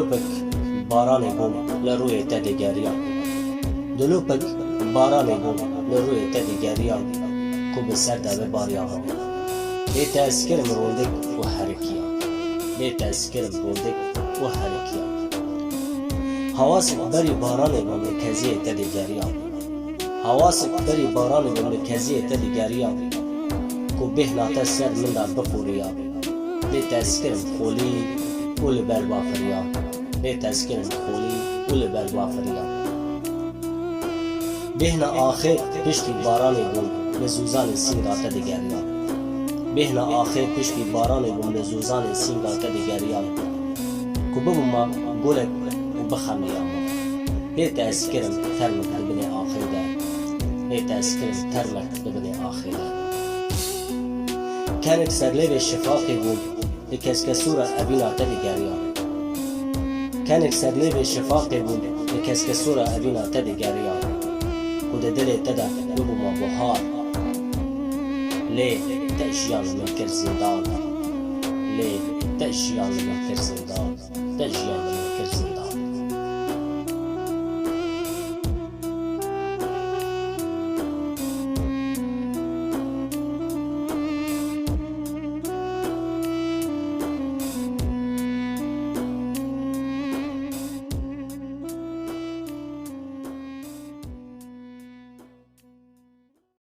دلوپک بارانی بوم لروی تدیگریان دلوپک بارانی بوم لروی تدیگریان کو به سر دو باریان لی تذکرم روندک و حرکیان لی تذکرم روندک و حرکیان حواسک بری بارانی مملکزی تدیگریان حواسک بری بارانی مملکزی تدیگریان کو بهنات سر من دا بخوریان لی تذکرم خولی اول بربافریان لی تذکرم خولی اول بربافریان بهنا آخر پشتی بارانی بون لزوزان سینگا تدیگریان بهنا آخر پشتی بارانی بون لزوزان سینگا تدیگریان کو ببوما گولک و بخمیان لی تذکرم ترمک ببنی آخر ده لی تذکرم ترمک ببنی آخر ده كانك سرليب الشفاقي بون لكسكسورة أبينا تدقاريان كانك سرليب الشفاقي بون لكسكسورة أبينا تدقاريان وده دلي تدا نبو ما بوهار ليه تأجيان من كر زندان ليه تأجيان من كر زندان تأجيان من كر زندان